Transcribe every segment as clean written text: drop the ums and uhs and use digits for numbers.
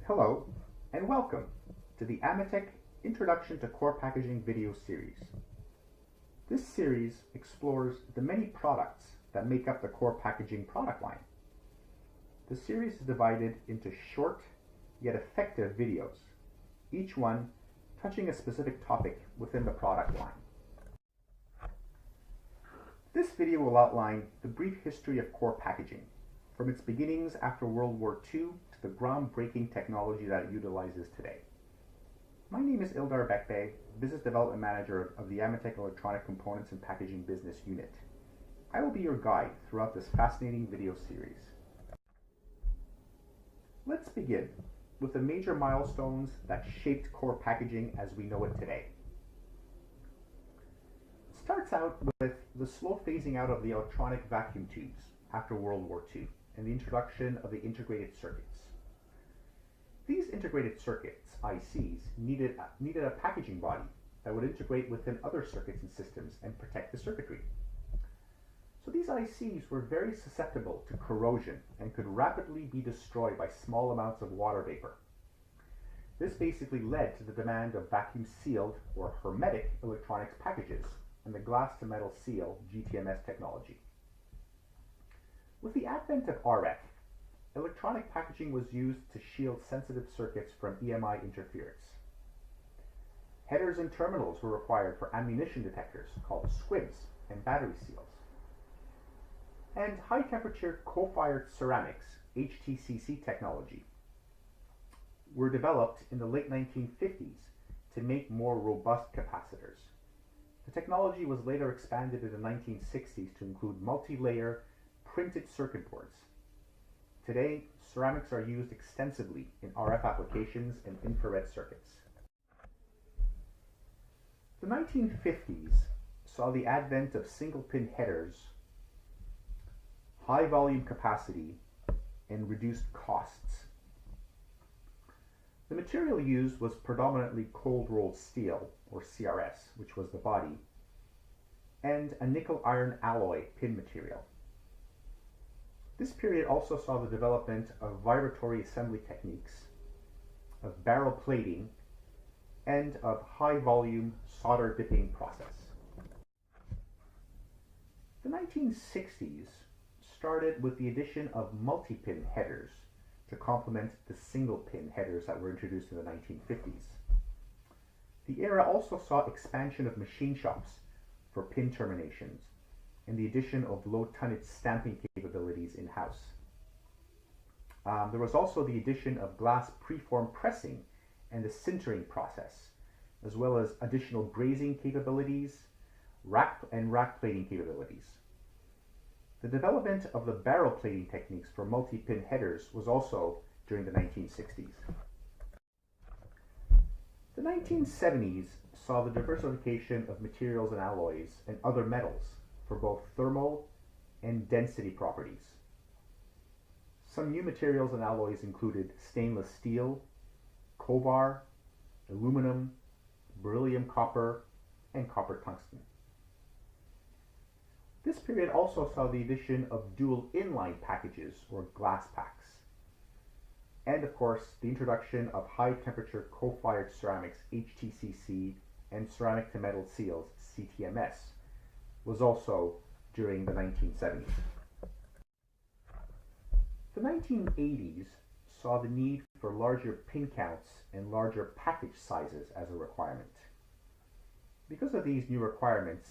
Hello, and welcome to the AMETEK Introduction to Core Packaging video series. This series explores the many products that make up the core packaging product line. The series is divided into short yet effective videos, each one touching a specific topic within the product line. This video will outline the brief history of core packaging, from its beginnings after World War II to the groundbreaking technology that it utilizes today. My name is Ildar Bekbay, Business Development Manager of the AMETEK Electronic Components and Packaging Business Unit. I will be your guide throughout this fascinating video series. Let's begin with the major milestones that shaped core packaging as we know it today. It starts out with the slow phasing out of the electronic vacuum tubes after World War II and the introduction of the integrated circuits. These integrated circuits, ICs, needed a packaging body that would integrate within other circuits and systems and protect the circuitry. So these ICs were very susceptible to corrosion and could rapidly be destroyed by small amounts of water vapor. This basically led to the demand of vacuum sealed or hermetic electronics packages and the glass to metal seal GTMS technology. With the advent of RF, electronic packaging was used to shield sensitive circuits from EMI interference. Headers and terminals were required for ammunition detectors called squibs and battery seals. And high-temperature coal-fired ceramics, HTCC technology, were developed in the late 1950s to make more robust capacitors. The technology was later expanded in the 1960s to include multi-layer printed circuit boards. Today, ceramics are used extensively in RF applications and infrared circuits. The 1950s saw the advent of single-pin headers, high volume capacity, and reduced costs. The material used was predominantly cold-rolled steel, or CRS, which was the body, and a nickel-iron alloy pin material. This period also saw the development of vibratory assembly techniques, of barrel plating, and of high-volume solder dipping process. The 1960s started with the addition of multi-pin headers to complement the single-pin headers that were introduced in the 1950s. The era also saw expansion of machine shops for pin terminations and the addition of low-tonnage stamping capabilities in-house. There was also the addition of glass preform pressing and the sintering process, as well as additional brazing capabilities, rack plating capabilities. The development of the barrel plating techniques for multi-pin headers was also during the 1960s. The 1970s saw the diversification of materials and alloys and other metals for both thermal and density properties. Some new materials and alloys included stainless steel, covar, aluminum, beryllium copper, and copper tungsten. This period also saw the addition of dual inline packages, or glass packs. And of course, the introduction of high temperature coal-fired ceramics, HTCC, and ceramic to metal seals, CTMS, was also during the 1970s. The 1980s saw the need for larger pin counts and larger package sizes as a requirement. Because of these new requirements,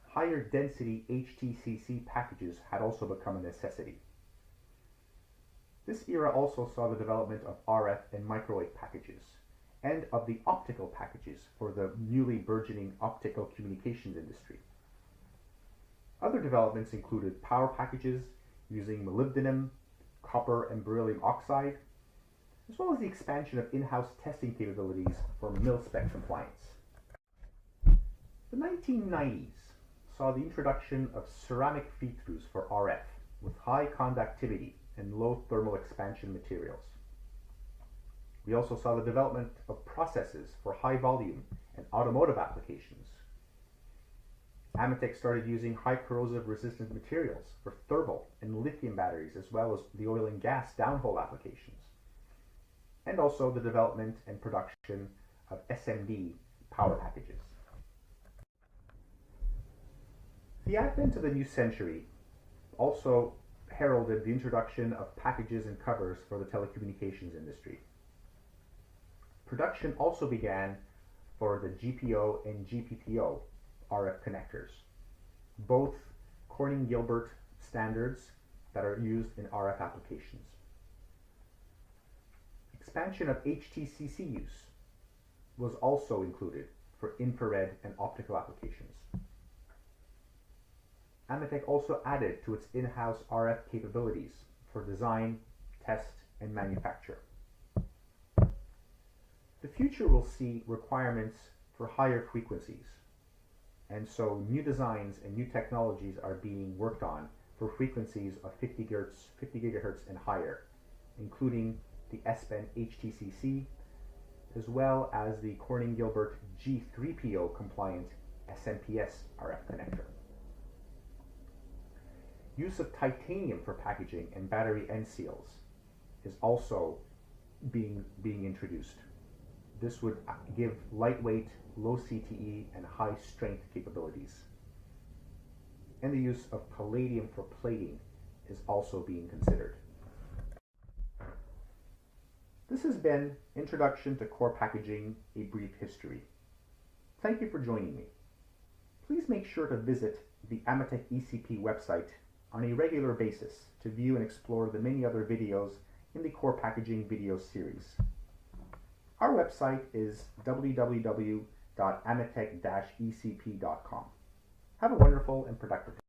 higher density HTCC packages had also become a necessity. This era also saw the development of RF and microwave packages, and of the optical packages for the newly burgeoning optical communications industry. Other developments included power packages using molybdenum, copper, and beryllium oxide, as well as the expansion of in-house testing capabilities for mil-spec compliance. The 1990s saw the introduction of ceramic feed-throughs for RF with high conductivity and low thermal expansion materials. We also saw the development of processes for high volume and automotive applications. AMETEK started using high corrosive resistant materials for thermal and lithium batteries, as well as the oil and gas downhole applications. and also the development and production of SMD power packages. The advent of the new century also heralded the introduction of packages and covers for the telecommunications industry. Production also began for the GPO and GPPO RF connectors, both Corning-Gilbert standards that are used in RF applications. Expansion of HTCC use was also included for infrared and optical applications. AMETEK also added to its in-house RF capabilities for design, test, and manufacture. The future will see requirements for higher frequencies, and so new designs and new technologies are being worked on for frequencies of 50 gigahertz and higher, including the S-band HTCC, as well as the Corning-Gilbert G3PO compliant SMPS RF connector. Use of titanium for packaging and battery end seals is also being introduced. This would give lightweight, low CTE, and high strength capabilities. And the use of palladium for plating is also being considered. This has been Introduction to Core Packaging, a Brief History. Thank you for joining me. Please make sure to visit the AMETEK ECP website on a regular basis to view and explore the many other videos in the Core Packaging video series. Our website is www.ametek-ecp.com. Have a wonderful and productive day.